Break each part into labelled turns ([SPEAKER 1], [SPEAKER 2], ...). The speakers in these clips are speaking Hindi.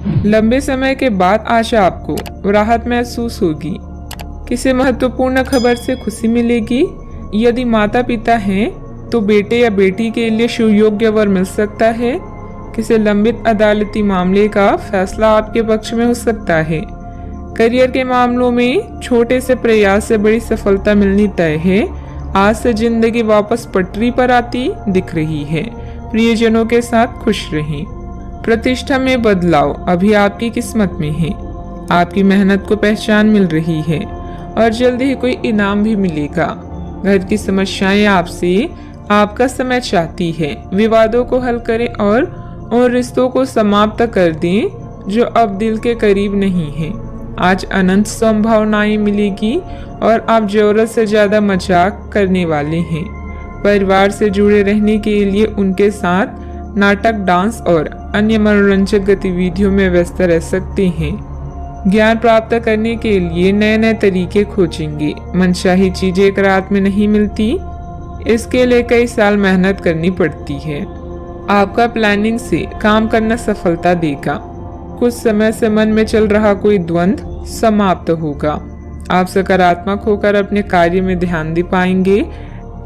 [SPEAKER 1] लंबे समय के बाद आज आपको राहत महसूस होगी। किसी महत्वपूर्ण खबर से खुशी मिलेगी। यदि माता पिता हैं तो बेटे या बेटी के लिए सुयोग्य वर मिल सकता है। किसी लंबित अदालती मामले का फैसला आपके पक्ष में हो सकता है। करियर के मामलों में छोटे से प्रयास से बड़ी सफलता मिलनी तय है। आज से जिंदगी वापस पटरी पर आती दिख रही है। प्रियजनों के साथ खुश रहें। प्रतिष्ठा में बदलाव अभी आपकी किस्मत में है। आपकी मेहनत को पहचान मिल रही है और जल्दी ही कोई इनाम भी मिलेगा। घर की समस्याएं आपसे आपका समय चाहती है। विवादों को हल करें और उन रिश्तों को समाप्त कर दें जो अब दिल के करीब नहीं है। आज अनंत संभावनाएं मिलेगी और आप जरूरत से ज्यादा मजाक करने वाले हैं। परिवार से जुड़े रहने के लिए उनके साथ नाटक, डांस और अन्य मनोरंजक गतिविधियों में व्यस्त रह सकते हैं। ज्ञान प्राप्त करने के लिए नए नए तरीके खोजेंगे। मनचाही चीजें एक रात में नहीं मिलती, इसके लिए कई साल मेहनत करनी पड़ती है। आपका प्लानिंग से काम करना सफलता देगा। कुछ समय से मन में चल रहा कोई द्वंद्व समाप्त होगा। आप सकारात्मक होकर अपने कार्य में ध्यान दे पाएंगे।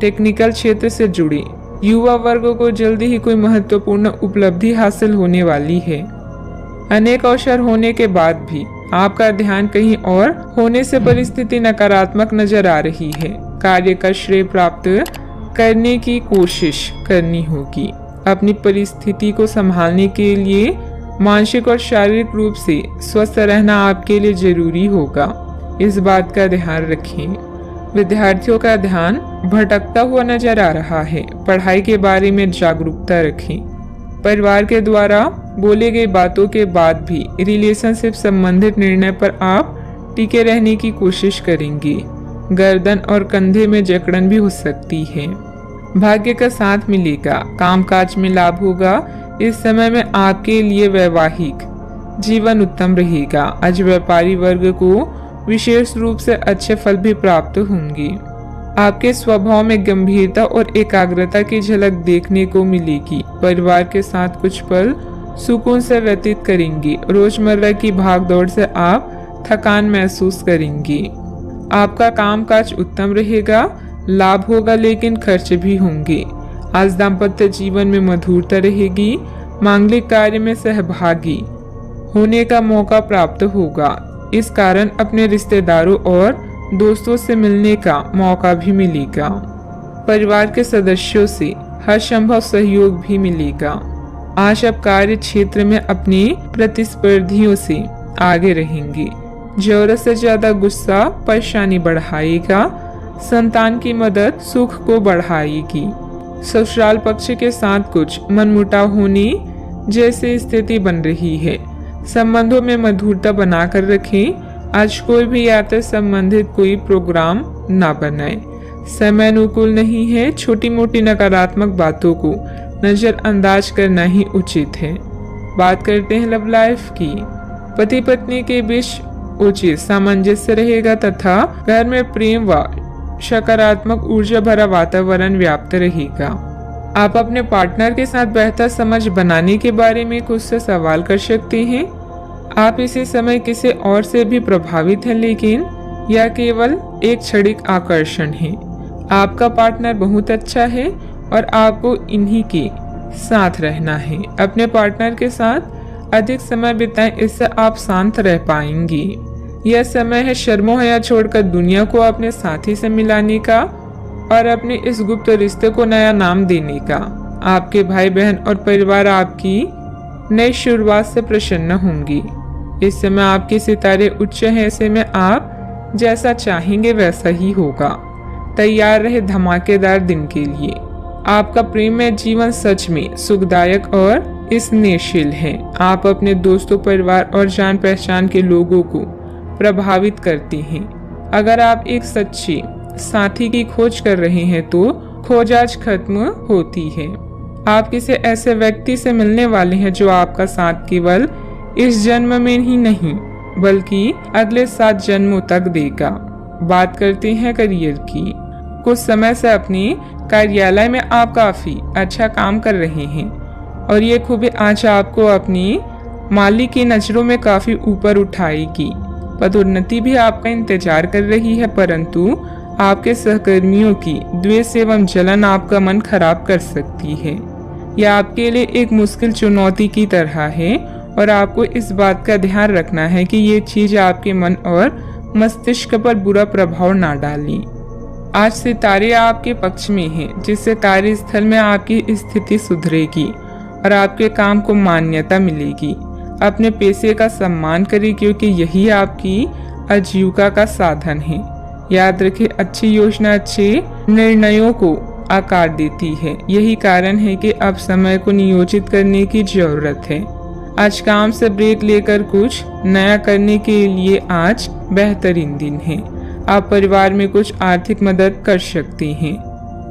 [SPEAKER 1] टेक्निकल क्षेत्र से जुड़े युवा वर्ग को जल्दी ही कोई महत्वपूर्ण उपलब्धि हासिल होने वाली है। अनेक अवसर होने के बाद भी आपका ध्यान कहीं और होने से परिस्थिति नकारात्मक नजर आ रही है। कार्य का श्रेय प्राप्त करने की कोशिश करनी होगी। अपनी परिस्थिति को संभालने के लिए मानसिक और शारीरिक रूप से स्वस्थ रहना आपके लिए जरूरी होगा। इस बात का ध्यान रखें। विद्यार्थियों का ध्यान भटकता हुआ नजर आ रहा है। पढ़ाई के बारे में जागरूकता रखें। परिवार के द्वारा बोले गई बातों के बाद भी रिलेशनशिप संबंधित निर्णय पर आप टिके रहने की कोशिश करेंगे। गर्दन और कंधे में जकड़न भी हो सकती है। भाग्य का साथ मिलेगा। कामकाज में लाभ होगा। इस समय में आपके लिए वैवाहिक जीवन उत्तम रहेगा। आज व्यापारी वर्ग को विशेष रूप से अच्छे फल भी प्राप्त होंगे। आपके स्वभाव में गंभीरता और एकाग्रता की झलक देखने को मिलेगी। परिवार के साथ कुछ पल सुकून से व्यतीत करेंगे। रोजमर्रा की भागदौड़ से आप थकान महसूस करेंगे। आपका कामकाज उत्तम रहेगा। लाभ होगा लेकिन खर्च भी होंगे। आज दाम्पत्य जीवन में मधुरता रहेगी। मांगलिक कार्य में सहभागी होने का मौका प्राप्त होगा। इस कारण अपने रिश्तेदारों और दोस्तों से मिलने का मौका भी मिलेगा। परिवार के सदस्यों से हर संभव सहयोग भी मिलेगा। आज आप कार्य क्षेत्र में अपने प्रतिस्पर्धियों से आगे रहेंगे। जरूरत से ज्यादा गुस्सा परेशानी बढ़ाएगा। संतान की मदद सुख को बढ़ाएगी। ससुराल पक्ष के साथ कुछ मनमुटाव होने जैसी स्थिति बन रही है। संबंधों में मधुरता बनाकर रखें। आज कोई भी यात्रा संबंधित कोई प्रोग्राम ना बनाए। समय अनुकूल नहीं है। छोटी मोटी नकारात्मक बातों को नजरअंदाज करना ही उचित है। बात करते हैं लव लाइफ की। पति पत्नी के बीच उचित सामंजस्य रहेगा तथा घर में प्रेम व सकारात्मक ऊर्जा भरा वातावरण व्याप्त रहेगा। आप अपने पार्टनर के साथ बेहतर समझ बनाने के बारे में खुद से सवाल कर सकते हैं। आप इसी समय किसी और से भी प्रभावित हैं, लेकिन यह केवल एक क्षणिक आकर्षण है। आपका पार्टनर बहुत अच्छा है और आपको इन्हीं के साथ रहना है। अपने पार्टनर के साथ अधिक समय बिताएं, इससे आप शांत रह पाएंगे। यह समय है शर्मोहया छोड़कर दुनिया को अपने साथी से मिलाने का और अपने इस गुप्त रिश्ते को नया नाम देने का। आपके भाई बहन और परिवार आपकी नई शुरुआत से प्रसन्न होंगी। इस समय आपके सितारे उच्च हैं, ऐसे में आप जैसा चाहेंगे वैसा ही होगा। तैयार रहे धमाकेदार दिन के लिए। आपका प्रेम में जीवन सच में सुखदायक और स्नेहशील है। आप अपने दोस्तों, परिवार और जान पहचान के लोगों को प्रभावित करते हैं। अगर आप एक सच्चे साथी की खोज कर रहे हैं तो खोज आज खत्म होती है। आप किसी ऐसे व्यक्ति से मिलने वाले हैं जो आपका साथ केवल इस जन्म में ही नहीं बल्कि अगले 7 जन्मों तक देगा। बात करते हैं करियर की। कुछ समय से अपने कार्यालय में आप काफी अच्छा काम कर रहे हैं और ये खूबी आज आपको अपनी मालिक की नज़रों में काफ़ी ऊपर उठाएगी। पदोन्नति भी आपका इंतजार कर रही है, परंतु आपके सहकर्मियों की द्वेष एवं जलन आपका मन खराब कर सकती है। यह आपके लिए एक मुश्किल चुनौती की तरह है और आपको इस बात का ध्यान रखना है कि ये चीज़ आपके मन और मस्तिष्क पर बुरा प्रभाव ना डालें। आज सितारे आपके पक्ष में हैं, जिससे कार्यस्थल में आपकी स्थिति सुधरेगी और आपके काम को मान्यता मिलेगी। अपने पैसे का सम्मान करें, क्योंकि यही आपकी आजीविका का साधन है। याद रखें, अच्छी योजना अच्छे निर्णयों को आकार देती है। यही कारण है कि अब समय को नियोजित करने की जरूरत है। आज काम से ब्रेक लेकर कुछ नया करने के लिए आज बेहतरीन दिन है। आप परिवार में कुछ आर्थिक मदद कर सकती हैं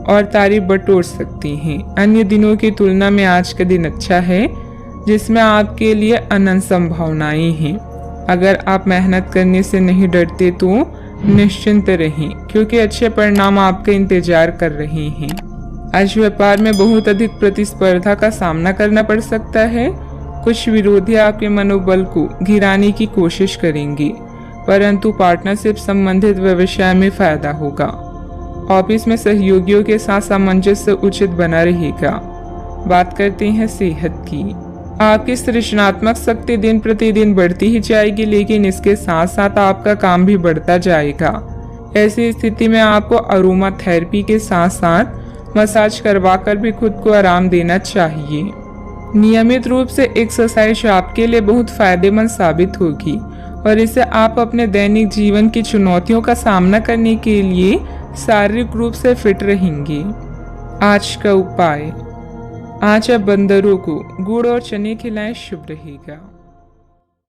[SPEAKER 1] और तारीफ बटोर सकती हैं। अन्य दिनों की तुलना में आज का दिन अच्छा है, जिसमें आपके लिए अनंत संभावनाएं हैं। अगर आप मेहनत करने से नहीं डरते तो निश्चिंत रहें, क्योंकि अच्छे परिणाम आपका इंतजार कर रहे हैं। आज व्यापार में बहुत अधिक प्रतिस्पर्धा का सामना करना पड़ सकता है। कुछ विरोधी आपके मनोबल को गिराने की कोशिश करेंगे, परंतु पार्टनरशिप संबंधित व्यवसाय में फायदा होगा। ऑफिस में सहयोगियों के साथ सामंजस्य उचित बना रहेगा। बात करते हैं सेहत की। आपकी सृजनात्मक शक्ति दिन प्रतिदिन बढ़ती ही जाएगी, लेकिन इसके साथ साथ आपका काम भी बढ़ता जाएगा। ऐसी स्थिति में आपको अरोमा थेरेपी के साथ साथ मसाज करवाकर भी खुद को आराम देना चाहिए। नियमित रूप से एक्सरसाइज आपके लिए बहुत फायदेमंद साबित होगी और इससे आप अपने दैनिक जीवन की चुनौतियों का सामना करने के लिए शारीरिक रूप से फिट रहेंगे। आज का उपाय, आज आप बंदरों को गुड़ और चने खिलाएं, शुभ रहेगा।